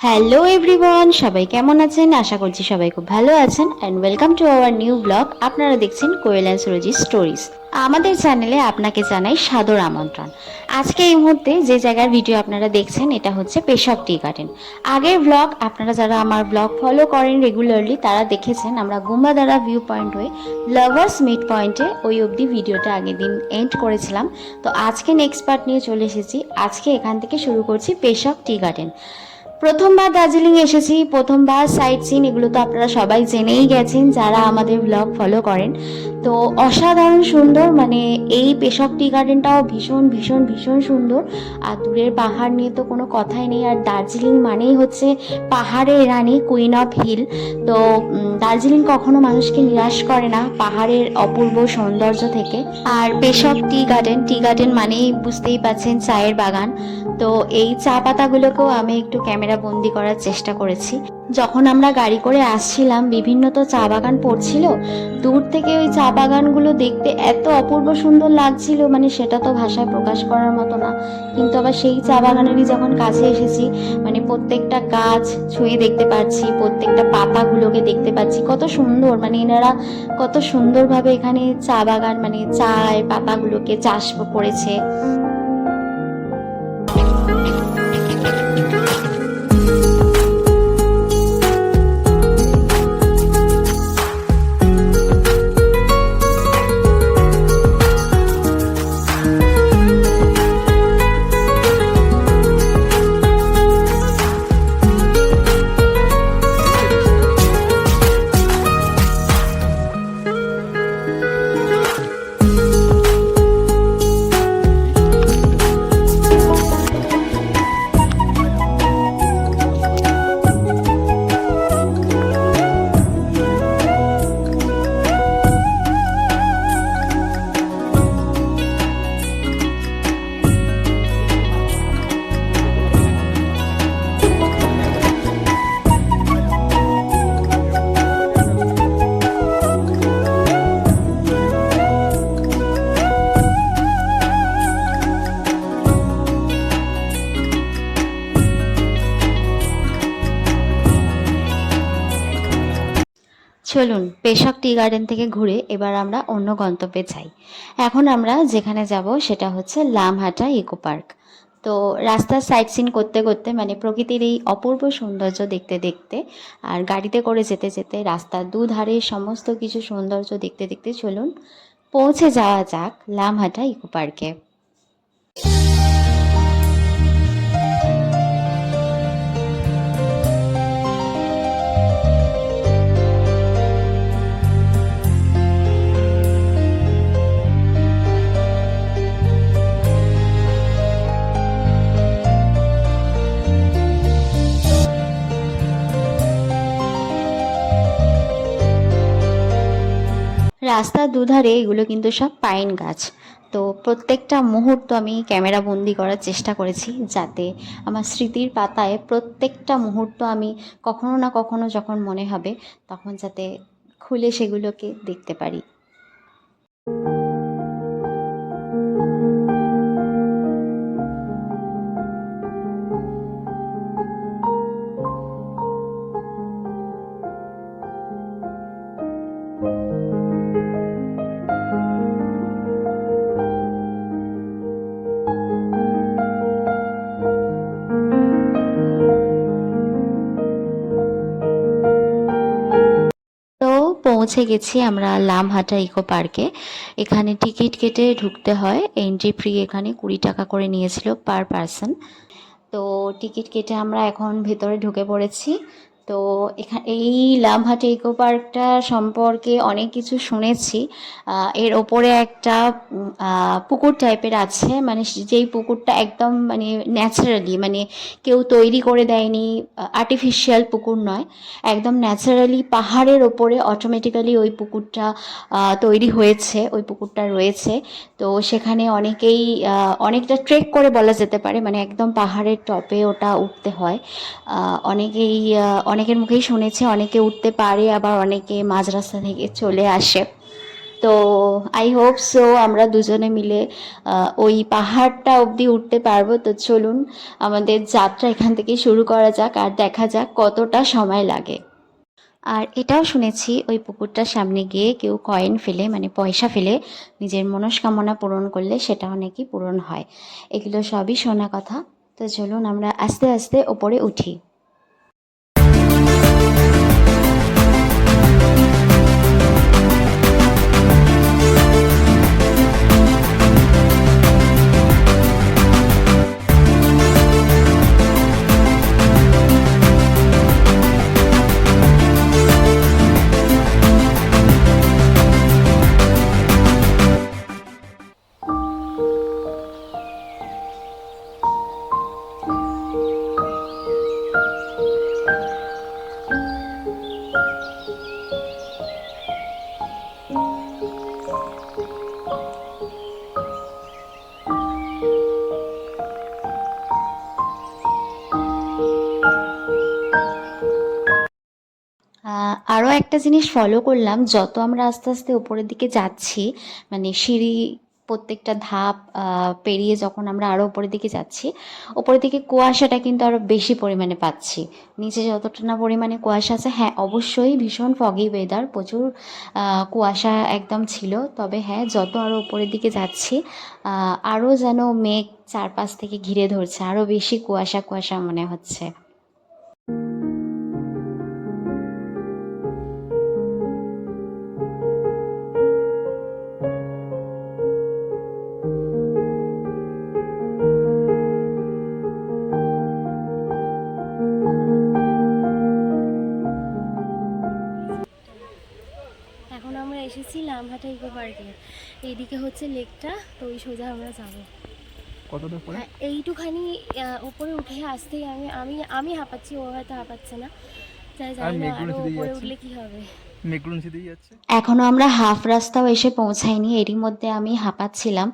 Hello everyone, সবাই কেমন আছেন? আশা করছি সবাই খুব ভালো আছেন and welcome to our new blog. আপনারা দেখছেন কোয়েল অ্যান্ড সুরজি স্টোরিজ। আমাদের চ্যানেলে আপনাকে জানাই সাদর আমন্ত্রণ। আজকে এই মুহূর্তে যে জায়গার ভিডিও আপনারা দেখছেন এটা হচ্ছে পেশক টি গার্ডেন। আগের ব্লগ আপনারা যারা আমার ব্লগ ফলো করেন রেগুলারলি তারা দেখেছেন আমরা গুম্বাদারা ভিউ পয়েন্ট হয়ে লাভার্স মিড পয়েন্টে ওই অবধি ভিডিওটা আগের দিন এন্ড করেছিলাম। তো আজকে নেক্সট পার্ট নিয়ে চলে এসেছি। আজকে এখান থেকে শুরু করছি পেশক টি গার্ডেন। প্রথমবার দার্জিলিং এসেছি, প্রথমবার সাইট সিন, এগুলো তো আপনারা সবাই জেনেই গেছেন যারা আমাদের ব্লগ ফলো করেন। তো অসাধারণ সুন্দর, মানে এই পেশক টি গার্ডেনটাও ভীষণ ভীষণ ভীষণ সুন্দর। আর দূরের পাহাড় নিয়ে তো কোনো কথাই নেই। আর দার্জিলিং মানেই হচ্ছে পাহাড়ের রানী, কুইন অফ হিল। তো দার্জিলিং কখনো মানুষকে নিরাশ করে না পাহাড়ের অপূর্ব সৌন্দর্য থেকে। আর পেশক টি গার্ডেন মানেই বুঝতেই পাচ্ছেন চায়ের বাগান। তো এই চা পাতাগুলোকেও আমি একটু ক্যামেরা বন্দি করার চেষ্টা করেছি। যখন আমরা গাড়ি করে আসছিলাম বিভিন্ন তো চা বাগান পড়ছিল, দূর থেকে ওই চা বাগানগুলো দেখতে এত অপূর্ব সুন্দর লাগছিল, মানে সেটা তো ভাষায় প্রকাশ করার মতো না। কিন্তু আবার সেই চা বাগানেরই যখন কাছে এসেছি, মানে প্রত্যেকটা গাছ ছুঁয়ে দেখতে পাচ্ছি, প্রত্যেকটা পাতাগুলোকে দেখতে পাচ্ছি কত সুন্দর, মানে এনারা কত সুন্দরভাবে এখানে চা বাগান মানে চায়ের পাতাগুলোকে চাষ করেছে। চলুন পেশক টি গার্ডেন থেকে ঘুরে এবার আমরা অন্য গন্তব্যে যাই। এখন আমরা যেখানে যাব সেটা হচ্ছে লামহাটা ইকো পার্ক। তো রাস্তার সাইট সিন করতে করতে, মানে প্রকৃতির এই অপূর্ব সৌন্দর্য দেখতে দেখতে আর গাড়িতে করে যেতে যেতে রাস্তার দুধারে সমস্ত কিছু সৌন্দর্য দেখতে দেখতে চলুন পৌঁছে যাওয়া যাক লামহাটা ইকো পার্কে। রাস্তার দুধারে এগুলো কিন্তু সব পাইন গাছ। তো প্রত্যেকটা মুহূর্ত আমি ক্যামেরা বন্দি করার চেষ্টা করেছি যাতে আমার স্মৃতির পাতায় প্রত্যেকটা মুহূর্ত আমি কখনো না কখনো যখন মনে হবে তখন যাতে খুলে সেগুলোকে দেখতে পারি। পৌঁছে গেছি আমরা লামহাটা ইকো পার্কে। এখানে টিকিট কেটে ঢুকতে হয়, এন্ট্রি ফ্রি এখানে 20 টাকা করে নিয়েছিল পার পারসন। তো টিকিট কেটে আমরা এখন ভেতরে ঢুকে পড়েছি। তো এই লামহাট ইকো পার্কটা সম্পর্কে অনেক কিছু শুনেছি। এর ওপরে একটা পুকুর টাইপের আছে, মানে যেই পুকুরটা একদম মানে ন্যাচারালি, মানে কেউ তৈরি করে দেয়নি, আর্টিফিশিয়াল পুকুর নয়, একদম ন্যাচারালি পাহাড়ের ওপরে অটোমেটিক্যালি ওই পুকুরটা তৈরি হয়েছে, ওই পুকুরটা রয়েছে। তো সেখানে অনেকেই অনেকটা ট্রেক করে বলা যেতে পারে, মানে একদম পাহাড়ের টপে ওটা উঠতে হয়। অনেকের মুখেই শুনেছি অনেকে উঠতে পারে, আবার অনেকে মাঝ রাস্তা থেকে চলে আসে। তো আই হোপ সো আমরা দুজনে মিলে ওই পাহাড়টা অবধি উঠতে পারবো। তো চলুন আমাদের যাত্রা এখান থেকে শুরু করা যাক, আর দেখা যাক কতটা সময় লাগে। আর এটাও শুনেছি ওই পুকুরটার সামনে গিয়ে কেউ কয়েন ফেলে, মানে পয়সা ফেলে নিজের মনস্কামনা পূরণ করলে সেটাও নাকি পূরণ হয়। এগুলো সবই শোনা কথা। তো চলুন আমরা আস্তে আস্তে ওপরে উঠি। আরও একটা জিনিস ফলো করলাম, যত আমরা আস্তে আস্তে উপরের দিকে যাচ্ছি, মানে সিঁড়ি প্রত্যেকটা ধাপ পেরিয়ে যখন আমরা আরও উপরের দিকে যাচ্ছি, উপরের দিকে কুয়াশাটা কিন্তু আরও বেশি পরিমাণে পাচ্ছি। নিচে যতটা না পরিমাণে কুয়াশা আছে, হ্যাঁ অবশ্যই ভীষণ ফগি ওয়েদার, প্রচুর কুয়াশা একদম ছিল। তবে হ্যাঁ, যত আরও উপরের দিকে যাচ্ছি আরও যেন মেঘ চারপাশ থেকে ঘিরে ধরছে, আরও বেশি কুয়াশা কুয়াশা মনে হচ্ছে। এখন আমরা এসেছি লামহাটা ইকো পার্কে। এইদিকে হচ্ছে লেকটা, তো ওই সোজা আমরা যাবো। কতটা পরে? এইটুখানি উপরে উঠে আসতেই আমি আমি আমি হাঁপাচ্ছি, ও হয়তো হাঁপাচ্ছে না। তাই আর জানি না মেঘগুলো আরো সেদিকে উপরে যাচ্ছে, উঠলে কি হবে। মেঘগুলো সেদিকে যাচ্ছে। এখনও আমরা হাফ রাস্তাও এসে পৌঁছাইনি, এরই মধ্যে আমি হাঁপাচ্ছিলাম।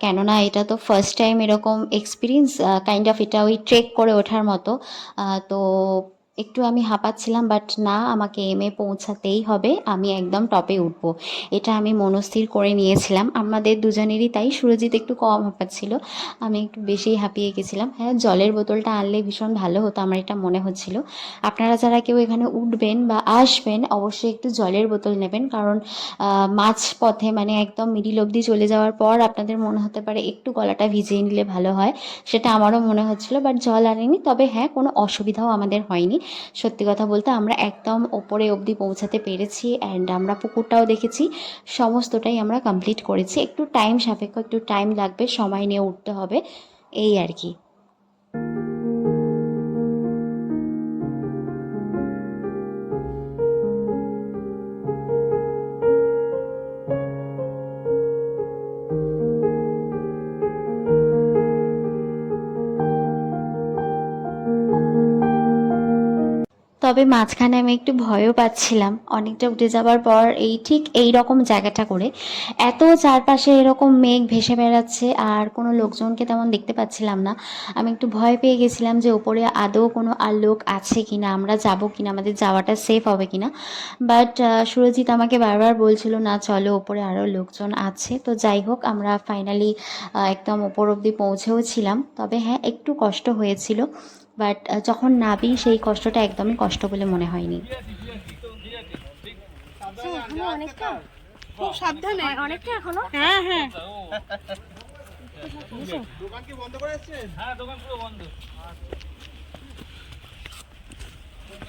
কেননা এটা তো ফার্স্ট টাইম এরকম এক্সপিরিয়েন্স, কাইন্ড অফ এটা ওই ট্রেক করে ওঠার মতো। তো একটু আমি হাঁপাচ্ছিলাম, বাট না, আমাকে এমে পৌঁছাতেই হবে, আমি একদম টপে উঠবো, এটা আমি মনস্থির করে নিয়েছিলাম। আমাদের দুজনেরই তাই। সুরজিৎ একটু কম হাঁপাচ্ছিল, আমি একটু বেশিই হাঁপিয়ে গেছিলাম। হ্যাঁ, জলের বোতলটা আনলে ভীষণ ভালো হতো, আমার এটা মনে হচ্ছিল। আপনারা যারা কেউ এখানে উঠবেন বা আসবেন, অবশ্যই একটু জলের বোতল নেবেন, কারণ মাঝ পথে মানে একদম মিডিল অবধি চলে যাওয়ার পর আপনাদের মনে হতে পারে একটু গলাটা ভিজিয়ে নিলে ভালো হয়, সেটা আমারও মনে হচ্ছিল, বাট জল আনিনি। তবে হ্যাঁ, কোনো অসুবিধাও আমাদের হয়নি। সত্যি কথা বলতে আমরা একদম ওপরে অবধি পৌঁছাতে পেরেছি, অ্যান্ড আমরা পুকুরটাও দেখেছি, সমস্তটাই আমরা কমপ্লিট করেছি। একটু টাইম সাপেক্ষ, একটু টাইম লাগবে, সময় নিয়ে উঠতে হবে, এই আর কি। তবে মাঝখানে আমি একটু ভয়ও পাচ্ছিলাম, অনেকটা উঠে যাবার পর এই ঠিক এই রকম জায়গাটা করে এত চারপাশে এরকম মেঘ ভেসে বেড়াচ্ছে, আর কোনো লোকজনকে তেমন দেখতে পাচ্ছিলাম না। আমি একটু ভয় পেয়ে গেছিলাম যে ওপরে আদৌ কোনো আর লোক আছে কিনা, আমরা যাব কিনা, আমাদের যাওয়াটা সেফ হবে কিনা। বাট সুরজিৎ আমাকে বারবার বলছিল না চলো, ওপরে আরও লোকজন আছে। তো যাই হোক, আমরা ফাইনালি একদম ওপর অবধি পৌঁছেও ছিলাম। তবে হ্যাঁ, একটু কষ্ট হয়েছিল, বাট যখন নাবি সেই কষ্টটা একদমই কষ্ট বলে মনে হয়নি। এখনো অনেকটা, খুব সাবধানে। অনেকটা এখনো। হ্যাঁ হ্যাঁ। দোকান কি বন্ধ করে এসেছেন? হ্যাঁ, দোকান পুরো বন্ধ।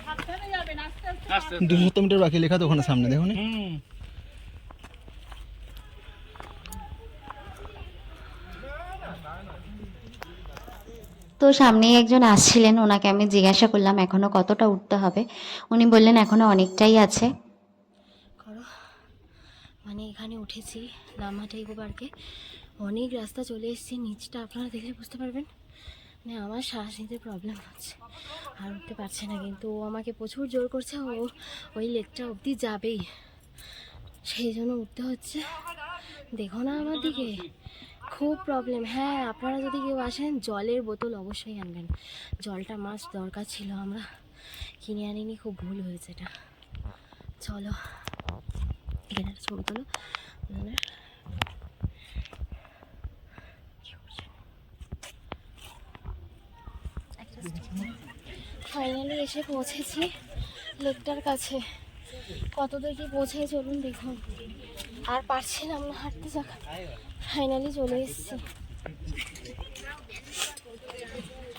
সাবধানে যাবেন, আস্তে আস্তে। 200 মিটার বাকি লেখা তো ওখানে সামনে দেখুন। তো সামনেই একজন আসছিলেন, ওনাকে আমি জিজ্ঞাসা করলাম এখনও কতটা উঠতে হবে। উনি বললেন এখনও অনেকটাই আছে। করো, মানে এখানে উঠেছি লামহাটা ইকো পার্কে, অনেক রাস্তা চলে এসেছি। নিচটা আপনারা দেখলে বুঝতে পারবেন, মানে আমার শ্বাস নিতে প্রবলেম হচ্ছে, আর উঠতে পারছে না। কিন্তু ও আমাকে প্রচুর জোর করছে, ও ওই লেকটা অবধি যাবেই, সেই জন্য উঠতে হচ্ছে। দেখো না আমার দিকে, খুব প্রবলেম। হ্যাঁ, আপনারা যদি কেউ আসেন জলের বোতল অবশ্যই আনবেন, জলটা মাস্ট দরকার ছিল, আমরা কিনে আনিনি, খুব ভুল হয়েছে এটা। চলো। এখানে একটা ছবি তোলো। ফাইনালি এসে পৌঁছেছি লেকটার কাছে। কত দূর কি পৌঁছাই চলুন দেখুন। আর পারছিলাম না হাঁটতে, যাক ফাইনালি চলে এসেছি।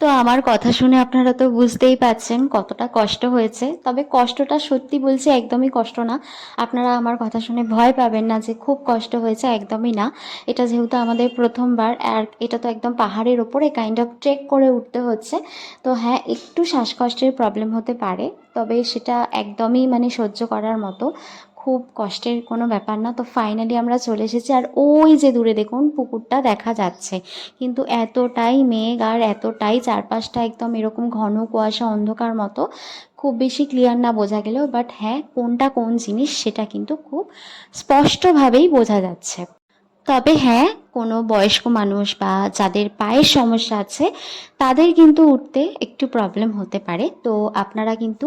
তো আমার কথা শুনে আপনারা তো বুঝতেই পাচ্ছেন কতটা কষ্ট হয়েছে। তবে কষ্টটা সত্যি বলছি একদমই কষ্ট না। আপনারা আমার কথা শুনে ভয় পাবেন না যে খুব কষ্ট হয়েছে, একদমই না। এটা যেহেতু আমাদের প্রথমবার, আর এটা তো একদম পাহাড়ের ওপরে কাইন্ড অফ ট্রেক করে উঠতে হচ্ছে। তো হ্যাঁ, একটু শ্বাসকষ্টের প্রবলেম হতে পারে, তবে সেটা একদমই মানে সহ্য করার মতো, খুব কষ্টের কোনো ব্যাপার না। তো ফাইনালি আমরা চলে এসেছি, আর ওই যে দূরে দেখুন পুকুরটা দেখা যাচ্ছে, কিন্তু এতটাই মেঘ আর এতটাই চারপাশটা একদম এরকম ঘন কুয়াশা অন্ধকার মতো, খুব বেশি ক্লিয়ার না বোঝা গেলেও, বাট হ্যাঁ কোনটা কোন জিনিস সেটা কিন্তু খুব স্পষ্টভাবেই বোঝা যাচ্ছে। তবে হ্যাঁ, কোনো বয়স্ক মানুষ বা যাদের পায়ের সমস্যা আছে তাদের কিন্তু উঠতে একটু প্রবলেম হতে পারে। তো আপনারা কিন্তু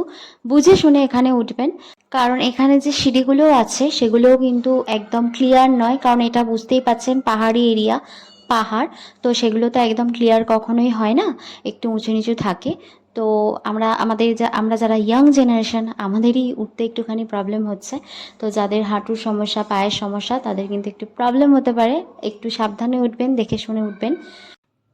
বুঝে শুনে এখানে উঠবেন, কারণ এখানে যে সিঁড়িগুলো আছে সেগুলোও কিন্তু একদম ক্লিয়ার নয়, কারণ এটা বুঝতেই পাচ্ছেন পাহাড়ি এরিয়া, পাহাড়, তো সেগুলো তো একদম ক্লিয়ার কখনোই হয় না, একটু উঁচু নিচু থাকে। তো আমরা যারা ইয়াং জেনারেশন, আমাদেরই উঠতে একটুখানি প্রবলেম হচ্ছে। তো যাদের হাঁটুর সমস্যা, পায়ের সমস্যা, তাদের কিন্তু একটু প্রবলেম হতে পারে, একটু সাবধানে উঠবেন, দেখে শুনে উঠবেন।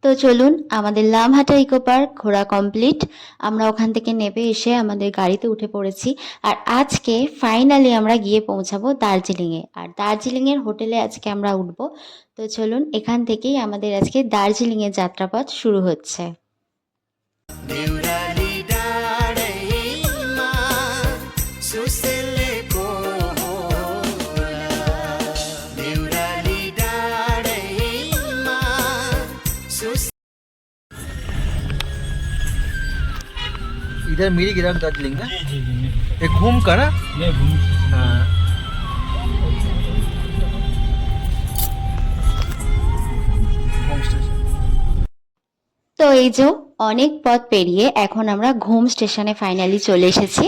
তো চলুন, আমাদের লামহাটা ইকো পার্ক ঘোরা কমপ্লিট। আমরা ওখান থেকে নেমে এসে আমাদের গাড়িতে উঠে পড়েছি, আর আজকে ফাইনালি আমরা গিয়ে পৌঁছাবো দার্জিলিংয়ে, আর দার্জিলিংয়ের হোটেলে আজকে আমরা উঠবো। তো চলুন, এখান থেকেই আমাদের আজকে দার্জিলিংয়ের যাত্রাপথ শুরু হচ্ছে। इधर मिली गिरा दार्जिलिंग ना, एक घूम कर ना, हाँ তো এই যে অনেক পথ পেরিয়ে এখন আমরা ঘুম স্টেশনে ফাইনালি চলে এসেছি।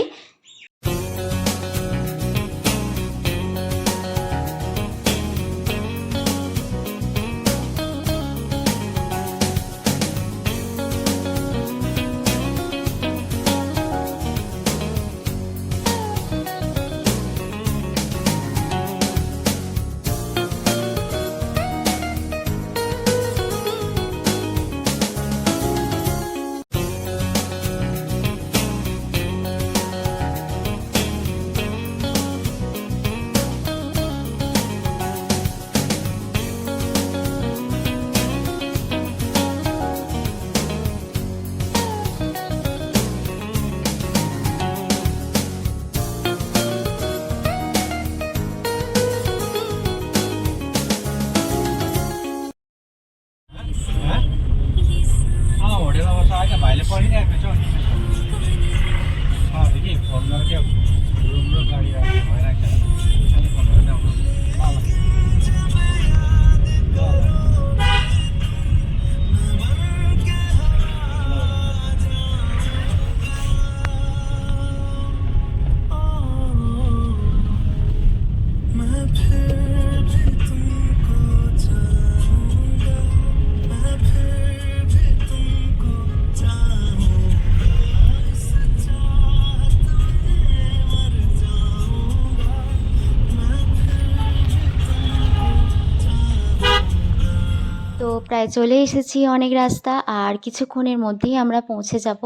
প্রায় চলে এসেছি অনেক রাস্তা, আর কিছুক্ষণের মধ্যেই আমরা পৌঁছে যাব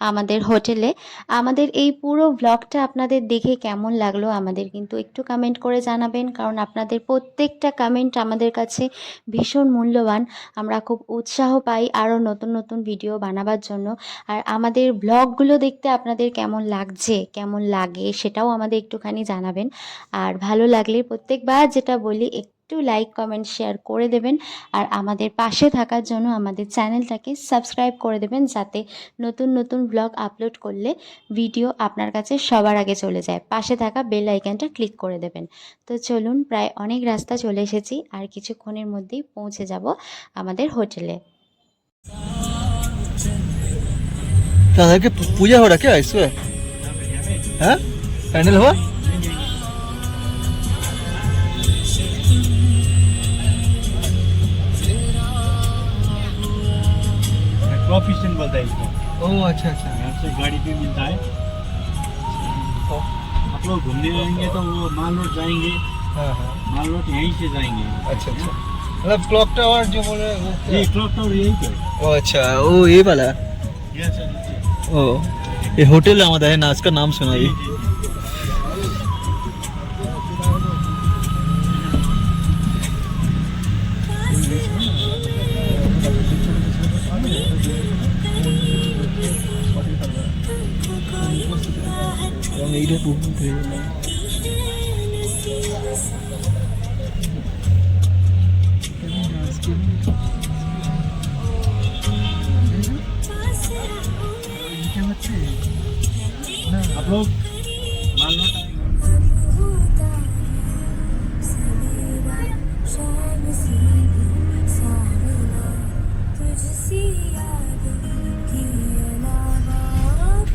আমাদের হোটেলে। আমাদের এই পুরো ব্লগটা আপনাদের দেখে কেমন লাগলো আমাদের কিন্তু একটু কমেন্ট করে জানাবেন, কারণ আপনাদের প্রত্যেকটা কমেন্ট আমাদের কাছে ভীষণ মূল্যবান। আমরা খুব উৎসাহ পাই আরও নতুন নতুন ভিডিও বানাবার জন্য। আর আমাদের ব্লগগুলো দেখতে আপনাদের কেমন লাগছে, কেমন লাগে, সেটাও আমাদের একটুখানি জানাবেন। আর ভালো লাগলে প্রত্যেকবার যেটা বলি, একটু লাইক কমেন্ট শেয়ার করে দেবেন, আর আমাদের পাশে থাকার জন্য আমাদের চ্যানেলটাকে সাবস্ক্রাইব করে দেবেন, যাতে নতুন নতুন ব্লগ আপলোড করলে ভিডিও আপনার কাছে সবার আগে চলে যায়। পাশে থাকা বেল আইকনটা ক্লিক করে দেবেন। তো চলুন, প্রায় অনেক রাস্তা চলে এসেছি, আর কিছুক্ষণের মধ্যেই পৌঁছে যাব আমাদের হোটেলে। दादा की पूजा हो रहा क्या इसमें? हाँ फाइनल हुआ? क्रॉप स्टैंड बोलता है इसको। ओ अच्छा अच्छा। यहाँ से गाड़ी पे मिलता है। आप लोग घूमने जाएंगे तो वो माल रोड जाएंगे, हाँ हाँ। माल रोड यहीं से जाएंगे। अच्छा अच्छा, मतलब क्लॉक टावर जो बोल रहे हैं वो ये क्लॉक टावर यहीं पे। ओ अच्छा, ओ ये वाला। यहाँ से नीचे। ओ ये होटल हमारा है ना, इसका नाम सुना ये। आप लोग माल रोड आएंगे।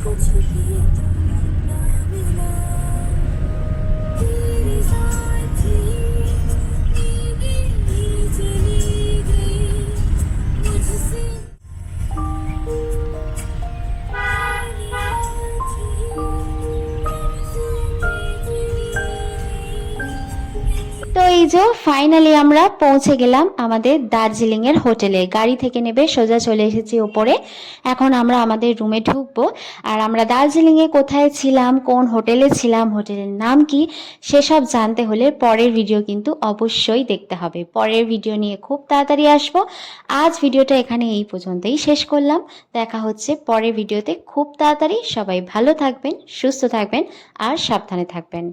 कुछ भी तो ना मिला तेरी साथी चली गई मुझसे তো এই যে ফাইনালি আমরা পৌঁছে গেলাম আমাদের দার্জিলিং এর হোটেলে। গাড়ি থেকে নেবে সোজা চলে এসেছি ওপরে। এখন আমরা আমাদের রুমে ঢুকবো। আর আমরা দার্জিলিং এ কোথায় ছিলাম, কোন হোটেলে ছিলাম, হোটেলের নাম কি, সেসব জানতে হলে পরের ভিডিও কিন্তু অবশ্যই দেখতে হবে। পরের ভিডিও নিয়ে খুব তাড়াতাড়ি আসবো। আজ ভিডিওটা এখানে এই পর্যন্তই শেষ করলাম। দেখা হচ্ছে পরের ভিডিওতে খুব তাড়াতাড়ি। সবাই ভালো থাকবেন, সুস্থ থাকবেন আর সাবধানে থাকবেন।